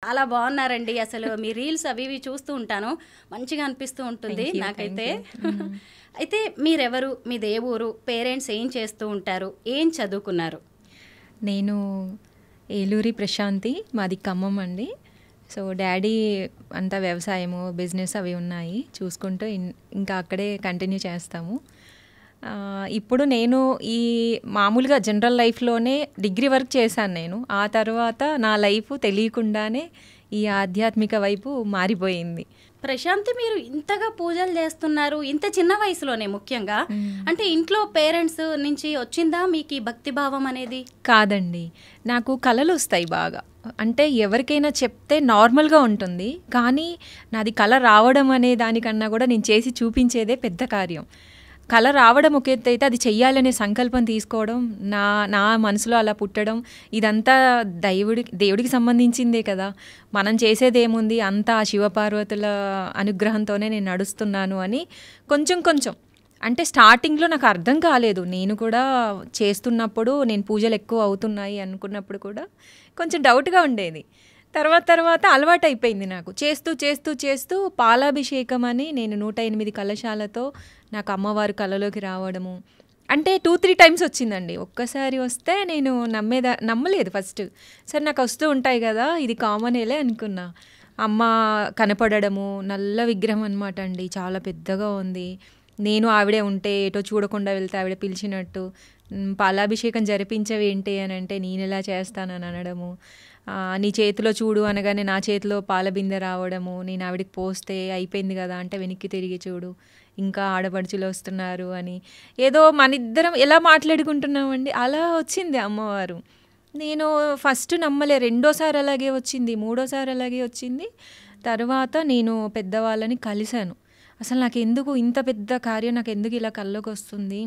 చాలా బాగున్నారండి. అసలు మీ రీల్స్ అవి ఇవి చూస్తూ ఉంటాను, మంచిగా అనిపిస్తూ ఉంటుంది నాకైతే. అయితే మీరెవరు, మీదే ఊరు, పేరెంట్స్ ఏం చేస్తూ ఉంటారు, ఏం చదువుకున్నారు? నేను ఏలూరి ప్రశాంతి, మాది ఖమ్మం అండి. సో డాడీ అంతా వ్యవసాయము బిజినెస్ అవి ఉన్నాయి చూసుకుంటూ ఇంకా అక్కడే కంటిన్యూ చేస్తాము. ఇప్పుడు నేను ఈ మామూలుగా జనరల్ లైఫ్లోనే డిగ్రీ వర్క్ చేశాను నేను. ఆ తర్వాత నా లైఫ్ తెలియకుండానే ఈ ఆధ్యాత్మిక వైపు మారిపోయింది. ప్రశాంతి, మీరు ఇంతగా పూజలు చేస్తున్నారు ఇంత చిన్న వయసులోనే, ముఖ్యంగా అంటే ఇంట్లో పేరెంట్స్ నుంచి వచ్చిందా మీకు ఈ భక్తి భావం అనేది? కాదండి, నాకు కళలు వస్తాయి బాగా. అంటే ఎవరికైనా చెప్తే నార్మల్గా ఉంటుంది, కానీ నాది కళ రావడం అనే దానికన్నా కూడా నేను చేసి చూపించేదే పెద్ద కార్యం. కళ రావడం ఒక ఎత్తు అయితే, అది చెయ్యాలనే సంకల్పం తీసుకోవడం, నా మనసులో అలా పుట్టడం, ఇదంతా దేవుడికి సంబంధించిందే కదా. మనం చేసేదేముంది, అంతా ఆ శివపార్వతుల అనుగ్రహంతోనే నేను నడుస్తున్నాను అని కొంచెం కొంచెం, అంటే స్టార్టింగ్లో నాకు అర్థం కాలేదు. నేను కూడా చేస్తున్నప్పుడు నేను పూజలు ఎక్కువ అవుతున్నాయి అనుకున్నప్పుడు కూడా కొంచెం డౌట్గా ఉండేది. తర్వాత అలవాటు అయిపోయింది నాకు. చేస్తూ చేస్తూ చేస్తూ పాలాభిషేకం అని నేను 108 కలశాలతో నాకు అమ్మవారు కళలోకి రావడము, అంటే 2-3 టైమ్స్ వచ్చిందండి. ఒక్కసారి వస్తే నేను నమ్మలేదు ఫస్ట్. సరే నాకు వస్తూ ఉంటాయి కదా, ఇది కామనేలే అనుకున్నా. అమ్మ కనపడము, నల్ల విగ్రహం అనమాట అండి, చాలా పెద్దగా ఉంది. నేను ఆవిడే ఉంటే ఏటో చూడకుండా వెళ్తే ఆవిడ పిలిచినట్టు, పాలాభిషేకం జరిపించవేంటి అని అంటే నేను ఎలా చేస్తానని అనడము, నీ చేతిలో చూడు అనగానే నా చేతిలో పాల బిందె రావడము, నేను ఆవిడకి పోస్తే అయిపోయింది కదా అంటే వెనక్కి తిరిగి చూడు ఇంకా ఆడపడుచులు వస్తున్నారు అని, ఏదో మన ఇద్దరం ఎలా మాట్లాడుకుంటున్నామండి అలా వచ్చింది అమ్మవారు. నేను ఫస్ట్ నమ్మలే, రెండోసారి అలాగే వచ్చింది, మూడోసారి అలాగే వచ్చింది. తర్వాత నేను పెద్దవాళ్ళని కలిశాను. అసలు నాకు ఎందుకు ఇంత పెద్ద కార్యం, నాకు ఎందుకు ఇలా కల్లోకి వస్తుంది,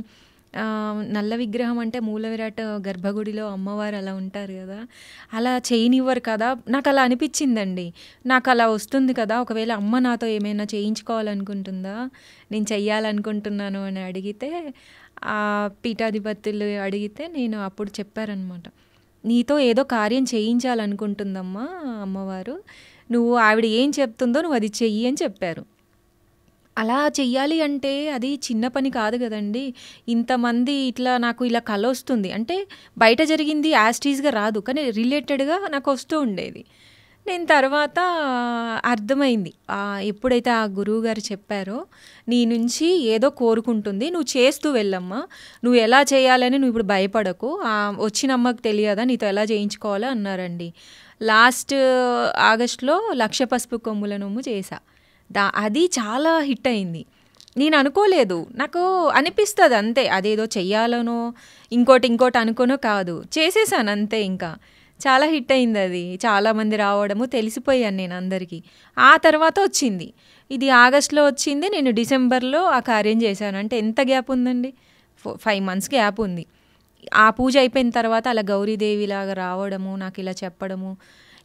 నల్ల విగ్రహం అంటే మూల విరాట్ గర్భగుడిలో అమ్మవారు అలా ఉంటారు కదా, అలా చేయనివ్వరు కదా, నాకు అలా అనిపించిందండి. నాకు అలా వస్తుంది కదా, ఒకవేళ అమ్మ నాతో ఏమైనా చేయించుకోవాలనుకుంటుందా, నేను చెయ్యాలనుకుంటున్నాను అని అడిగితే, ఆ పీఠాధిపతులు అడిగితే నేను అప్పుడు చెప్పారనమాట, నీతో ఏదో కార్యం చేయించాలనుకుంటుందమ్మా అమ్మవారు, నువ్వు ఆవిడ ఏం చెప్తుందో నువ్వు అది చెయ్యి అని చెప్పారు. అలా చెయ్యాలి అంటే అది చిన్న పని కాదు కదండి. ఇంతమంది ఇట్లా నాకు ఇలా కల వస్తుంది అంటే బయట జరిగింది యాస్టీస్గా రాదు, కానీ రిలేటెడ్గా నాకు వస్తూ ఉండేది. నేను తర్వాత అర్థమైంది, ఎప్పుడైతే ఆ గురువు గారు చెప్పారో నీ నుంచి ఏదో కోరుకుంటుంది, నువ్వు చేస్తూ వెళ్ళమ్మా, నువ్వు ఎలా చేయాలని నువ్వు ఇప్పుడు భయపడకు, వచ్చిన అమ్మకు తెలియదా నీతో ఎలా చేయించుకోవాలో అన్నారండి. లాస్ట్ ఆగస్టులో 1,00,000 పసుపు కొమ్ముల నొమ్ము చేశా. అది చాలా హిట్ అయింది. నేను అనుకోలేదు, నాకు అనిపిస్తుంది అంతే, అదేదో చెయ్యాలనో ఇంకోటి అనుకోనో కాదు, చేసేసాను అంతే. ఇంకా చాలా హిట్ అయింది అది, చాలామంది రావడము, తెలిసిపోయాను నేను అందరికీ. ఆ తర్వాత వచ్చింది, ఇది ఆగస్టులో వచ్చింది, నేను డిసెంబర్లో ఆ కార్యం చేశాను. అంటే ఎంత గ్యాప్ ఉందండి, 5 months గ్యాప్ ఉంది. ఆ పూజ అయిపోయిన తర్వాత అలా గౌరీదేవిలాగా రావడము, నాకు ఇలా చెప్పడము,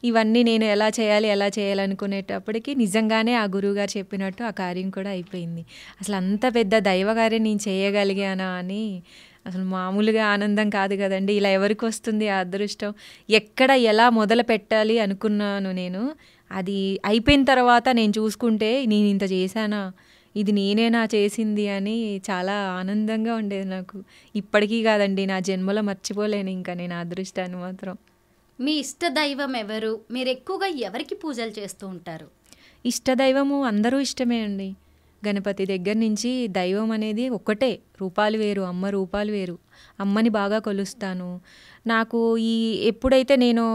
ఇవన్నీ నేను ఎలా చేయాలనుకునేటప్పటికి నిజంగానే ఆ గురువుగారు చెప్పినట్టు ఆ కార్యం కూడా అయిపోయింది. అసలు అంత పెద్ద దైవకార్యం నేను చేయగలిగానా అని అసలు మామూలుగా ఆనందం కాదు కదండి. ఇలా ఎవరికి వస్తుంది ఆ అదృష్టం, ఎక్కడ ఎలా మొదలు పెట్టాలి అనుకున్నాను నేను, అది అయిపోయిన తర్వాత నేను చూసుకుంటే నేను ఇంత చేశానా, ఇది నేనేనా చేసింది అని చాలా ఆనందంగా ఉండేది నాకు. ఇప్పటికీ కాదండి, నా జన్మలో మర్చిపోలేను ఇంకా నేను ఆ అదృష్టాన్ని మాత్రం. మీ ఇష్ట దైవం ఎవరు, మీరు ఎక్కువగా ఎవరికి పూజలు చేస్తూ ఉంటారు? ఇష్టదైవము అందరూ ఇష్టమే అండి. గణపతి దగ్గర నుంచి దైవం అనేది ఒక్కటే, రూపాలు వేరు, అమ్మ రూపాలు వేరు. అమ్మని బాగా కొలుస్తాను. నాకు ఎప్పుడైతే నేను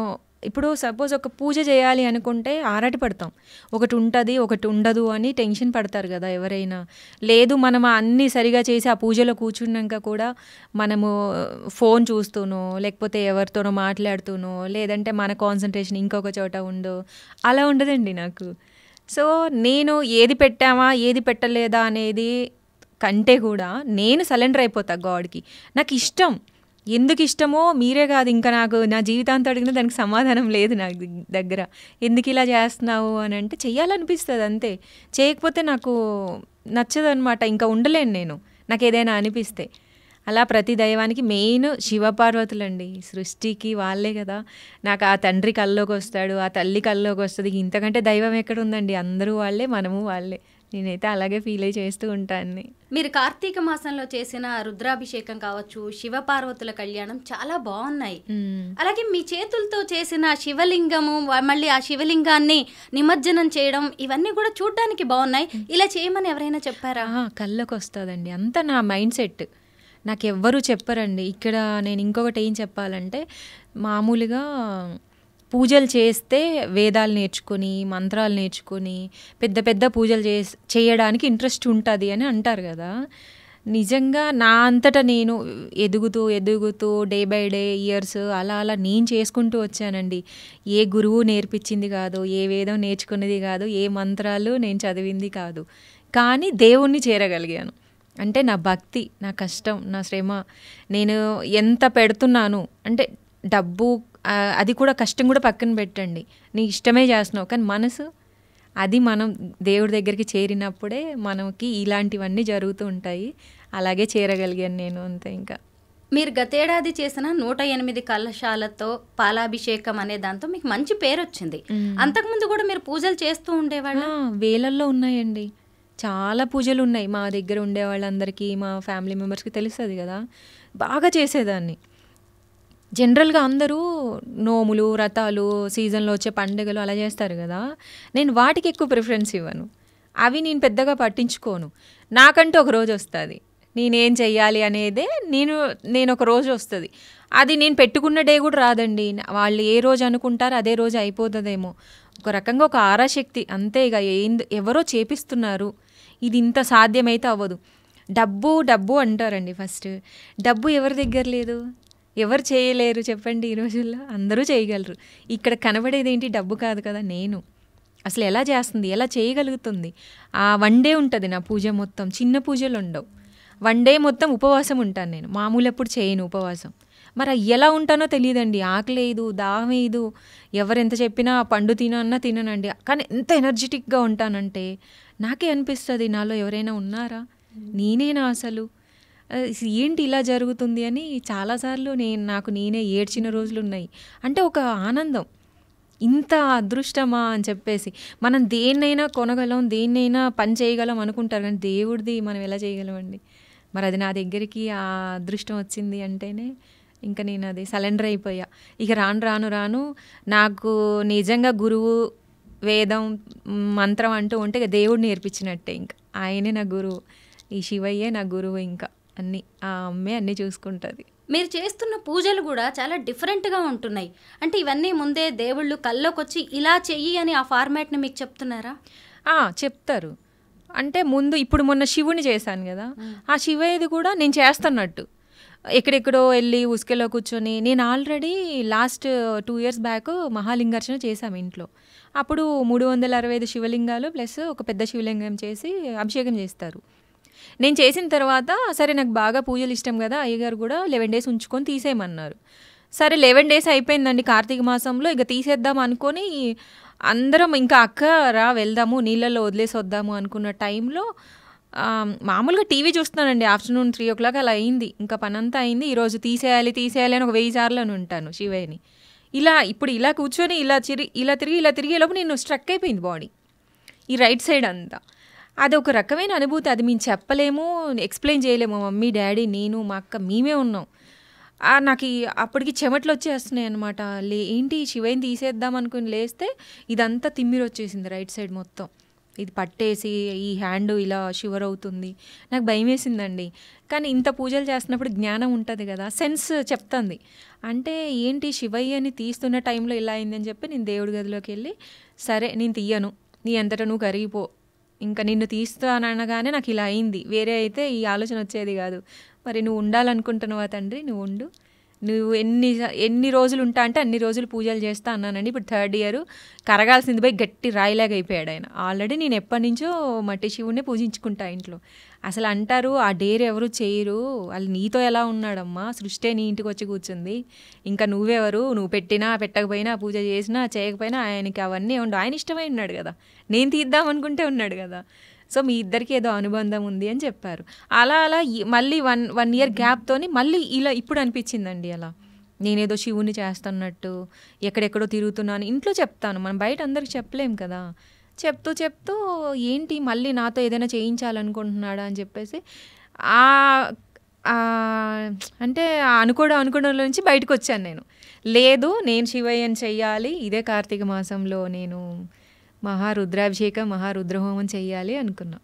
ఇప్పుడు సపోజ్ ఒక పూజ చేయాలి అనుకుంటే ఆరాటి పడతాం, ఒకటి ఉంటుంది ఒకటి ఉండదు అని టెన్షన్ పడతారు కదా ఎవరైనా. లేదు, మనం అన్నీ సరిగా చేసి ఆ పూజలో కూర్చున్నాక కూడా మనము ఫోన్ చూస్తూనో లేకపోతే ఎవరితోనో మాట్లాడుతూనో లేదంటే మన కాన్సన్ట్రేషన్ ఇంకొక చోట ఉండో, అలా ఉండదండి నాకు. సో నేను ఏది పెట్టామా ఏది పెట్టలేదా అనేది కంటే కూడా నేను సరెండర్ అయిపోతా గాడ్కి. నాకు ఇష్టం, ఎందుకు ఇష్టమో మీరే కాదు, ఇంకా నాకు నా జీవితాంతం అడిగినా దానికి సమాధానం లేదు నా దగ్గర. ఎందుకు ఇలా చేస్తున్నావు అని అంటే చెయ్యాలనిపిస్తుంది అంతే, చేయకపోతే నాకు నచ్చదనమాట, ఇంకా ఉండలేను నేను, నాకు ఏదైనా అనిపిస్తే. అలా ప్రతి దైవానికి మెయిన్ శివపార్వతులండి, సృష్టికి వాళ్ళే కదా. నాకు ఆ తండ్రి కల్లోకి వస్తాడు, ఆ తల్లి కల్లోకి వస్తుంది, ఇంతకంటే దైవం ఎక్కడ ఉందండి, అందరూ వాళ్ళే, మనము వాళ్ళే. నేనైతే అలాగే ఫీల్ అయ్యి చేస్తూ ఉంటాను. మీరు కార్తీక మాసంలో చేసిన రుద్రాభిషేకం కావచ్చు, శివపార్వతుల కళ్యాణం చాలా బాగున్నాయి. అలాగే మీ చేతులతో చేసిన శివలింగము, మళ్ళీ ఆ శివలింగాన్ని నిమజ్జనం చేయడం, ఇవన్నీ కూడా చూడడానికి బాగున్నాయి. ఇలా చేయమని ఎవరైనా చెప్పారా? కళ్ళకు వస్తుందండి, అంత నా మైండ్ సెట్. నాకు ఎవ్వరూ చెప్పరండి. ఇక్కడ నేను ఇంకొకటి ఏం చెప్పాలంటే, మామూలుగా పూజలు చేస్తే వేదాలు నేర్చుకొని, మంత్రాలు నేర్చుకొని, పెద్ద పెద్ద పూజలు చేయడానికి ఇంట్రెస్ట్ ఉంటుంది అని అంటారు కదా. నిజంగా నా అంతటా నేను ఎదుగుతూ ఎదుగుతూ డే బై డే ఇయర్స్ అలా అలా నేను చేసుకుంటూ వచ్చానండి. ఏ గురువు నేర్పించింది కాదు, ఏ వేదం నేర్చుకున్నది కాదు, ఏ మంత్రాలు నేను చదివింది కాదు, కానీ దేవుణ్ణి చేరగలిగాను. అంటే నా భక్తి, నా కష్టం, నా శ్రమ, నేను ఎంత పెడుతున్నాను అంటే డబ్బు అది కూడా కష్టం కూడా పక్కన పెట్టండి, నీ ఇష్టమే చేస్తున్నావు, కానీ మనసు అది మనం దేవుడి దగ్గరికి చేరినప్పుడే మనకి ఇలాంటివన్నీ జరుగుతూ ఉంటాయి. అలాగే చేరగలిగాను నేను, అంతే. ఇంకా మీరు గతేడాది చేసిన 108 కలశాలతో పాలాభిషేకం అనే దాంతో మీకు మంచి పేరు వచ్చింది. అంతకుముందు కూడా మీరు పూజలు చేస్తూ ఉండేవాళ్ళ? వేలల్లో ఉన్నాయండి, చాలా పూజలు ఉన్నాయి. మా దగ్గర ఉండే వాళ్ళందరికీ, మా ఫ్యామిలీ మెంబర్స్కి తెలుస్తుంది కదా, బాగా చేసేదాన్ని. జనరల్గా అందరూ నోములు, వ్రతాలు, సీజన్లో వచ్చే పండుగలు అలా చేస్తారు కదా, నేను వాటికి ఎక్కువ ప్రిఫరెన్స్ ఇవ్వను. అవి నేను పెద్దగా పట్టించుకోను. నాకంటూ ఒక రోజు వస్తుంది, నేనేం చెయ్యాలి అనేదే నేను ఒక రోజు వస్తుంది. అది నేను పెట్టుకున్న డే కూడా రాదండి, వాళ్ళు ఏ రోజు అనుకుంటారో అదే రోజు అయిపోతుందేమో. ఒక రకంగా ఒక ఆరాశక్తి అంతే. ఇక ఎవరో చేపిస్తున్నారు, ఇది ఇంత సాధ్యమైతే అవ్వదు. డబ్బు డబ్బు అంటారండి. ఫస్ట్ డబ్బు ఎవరి దగ్గర లేదు, ఎవరు చేయలేరు చెప్పండి ఈ రోజుల్లో, అందరూ చేయగలరు. ఇక్కడ కనబడేది ఏంటి, డబ్బు కాదు కదా. నేను అసలు ఎలా చేస్తుంది, ఎలా చేయగలుగుతుంది. ఆ వన్ డే ఉంటుంది నా పూజ మొత్తం, చిన్న పూజలు ఉండవు. వన్ డే మొత్తం ఉపవాసం ఉంటాను నేను, మామూలు ఎప్పుడు చేయను ఉపవాసం. మరి ఎలా ఉంటానో తెలియదండి, ఆకలేదు, దాహం వేయదు, ఎవరెంత చెప్పినా పండు తినన్నా తిననండి, కానీ ఎంత ఎనర్జెటిక్గా ఉంటానంటే నాకే అనిపిస్తుంది నాలో ఎవరైనా ఉన్నారా, నేనేనా అసలు, ఏంటి ఇలా జరుగుతుంది అని చాలాసార్లు నాకు నేనే ఏడ్చిన రోజులు ఉన్నాయి. అంటే ఒక ఆనందం, ఇంత అదృష్టమా అని చెప్పేసి. మనం దేన్నైనా కొనగలం, దేన్నైనా పని చేయగలం అనుకుంటారు, కానీ దేవుడిది మనం ఎలా చేయగలమండి. మరి అది నా దగ్గరికి ఆ అదృష్టం వచ్చింది అంటేనే ఇంకా నేను అది సరెండర్ అయిపోయా. ఇక రాను రాను నాకు నిజంగా గురువు, వేదం, మంత్రం అంటూ ఉంటే ఇక దేవుడు నేర్పించినట్టే. ఇంకా ఆయనే నా గురువు, ఈ శివయ్యే నా గురువు. ఇంకా అన్నీ ఆ అమ్మే అన్నీ చూసుకుంటుంది. మీరు చేస్తున్న పూజలు కూడా చాలా డిఫరెంట్గా ఉంటున్నాయి. అంటే ఇవన్నీ ముందే దేవుళ్ళు కల్లోకి వచ్చి ఇలా చెయ్యి అని ఆ ఫార్మాట్ని మీకు చెప్తున్నారా? చెప్తారు. అంటే ముందు ఇప్పుడు మొన్న శివుని చేశాను కదా, ఆ శివయ్యది కూడా నేను చేస్తున్నట్టు ఎక్కడెక్కడో వెళ్ళి ఉసుకెలో కూర్చొని, నేను ఆల్రెడీ లాస్ట్ 2 years బ్యాక్ మహాలింగార్చన చేశాము ఇంట్లో. అప్పుడు 365 శివలింగాలు ప్లస్ ఒక పెద్ద శివలింగం చేసి అభిషేకం చేస్తారు. నేను చేసిన తర్వాత సరే నాకు బాగా పూజలు ఇష్టం కదా, అయ్యగారు కూడా 11 days ఉంచుకొని తీసేయమన్నారు. సరే 11 days అయిపోయిందండి కార్తీక మాసంలో, ఇక తీసేద్దాం అనుకొని అందరం ఇంకా అక్క రా వెళ్దాము నీళ్ళల్లో వదిలేసి వద్దాము అనుకున్న టైంలో మామూలుగా టీవీ చూస్తున్నానండి, ఆఫ్టర్నూన్ 3 o'clock అలా అయింది. ఇంకా పనంతా అయింది, ఈరోజు తీసేయాలి అని ఒక 1000 సార్లు అని ఉంటాను శివయ్యని. ఇప్పుడు ఇలా కూర్చొని ఇలా తిరిగి లోపు నేను స్ట్రక్ అయిపోయింది బాడీ, ఈ రైట్ సైడ్ అంతా. అది ఒక రకమైన అనుభూతి, అది మేము చెప్పలేము, ఎక్స్ప్లెయిన్ చేయలేము. మమ్మీ, డాడీ, నేను, మా అక్క మేమే ఉన్నాం. నాకు అప్పటికి చెమట్లు వచ్చేస్తున్నాయి అనమాట. ఏంటి శివయ్యని తీసేద్దాం అనుకుని లేస్తే ఇదంతా తిమ్మిరి వచ్చేసింది రైట్ సైడ్ మొత్తం. ఇది పట్టేసి ఈ హ్యాండ్ ఇలా షివర్ అవుతుంది. నాకు భయం వేసిందండి. కానీ ఇంత పూజలు చేస్తున్నప్పుడు జ్ఞానం ఉంటుంది కదా, సెన్స్ చెప్తుంది. అంటే ఏంటి శివయ్యని తీస్తున్న టైంలో ఇలా అయిందని చెప్పి నేను దేవుడి గదిలోకి వెళ్ళి, సరే నేను తీయను, నీ అంతటా నువ్వు కరిగిపో, ఇంకా నిన్ను తీస్తాననగానే నాకు ఇలా అయింది. వేరే అయితే ఈ ఆలోచన వచ్చేది కాదు. మరి నువ్వు ఉండాలనుకుంటున్నావా తండ్రి, నువ్వు ఉండు, నువ్వు ఎన్ని రోజులు ఉంటా అంటే అన్ని రోజులు పూజలు చేస్తా అన్నానండి. ఇప్పుడు 3rd year కరగాల్సింది పోయి గట్టి రాయిలాగా అయిపోయాడు ఆయన. ఆల్రెడీ నేను ఎప్పటి నుంచో మట్టి శివుడినే పూజించుకుంటా ఇంట్లో. అసలు అంటారు ఆ డేర్ ఎవరు చేయరు, వాళ్ళు నీతో ఎలా ఉన్నాడమ్మా, సృష్టి నీ ఇంటికి వచ్చి కూర్చుంది, ఇంకా నువ్వెవరు, నువ్వు పెట్టినా పెట్టకపోయినా పూజ చేసినా చేయకపోయినా ఆయనకి అవన్నీ ఉండు, ఆయన ఇష్టమై ఉన్నాడు కదా, నేను తీద్దాం అనుకుంటే ఉన్నాడు కదా. సో మీ ఇద్దరికి ఏదో అనుబంధం ఉంది అని చెప్పారు. అలా అలా మళ్ళీ వన్ ఇయర్ గ్యాప్తోని మళ్ళీ ఇలా ఇప్పుడు అనిపించిందండి. అలా నేనేదో శివుని చేస్తున్నట్టు ఎక్కడెక్కడో తిరుగుతున్నాను. ఇంట్లో చెప్తాను, మనం బయట అందరికి చెప్పలేం కదా. చెప్తూ ఏంటి మళ్ళీ నాతో ఏదైనా చేయించాలనుకుంటున్నాడా అని చెప్పేసి అంటే అనుకోవడం నుంచి బయటకు వచ్చాను నేను. లేదు, నేను శివయ్యని చెయ్యాలి, ఇదే కార్తీక మాసంలో నేను మహారుద్రాభిషేకం మహారుద్రహోమం చెయ్యాలి అనుకున్నా.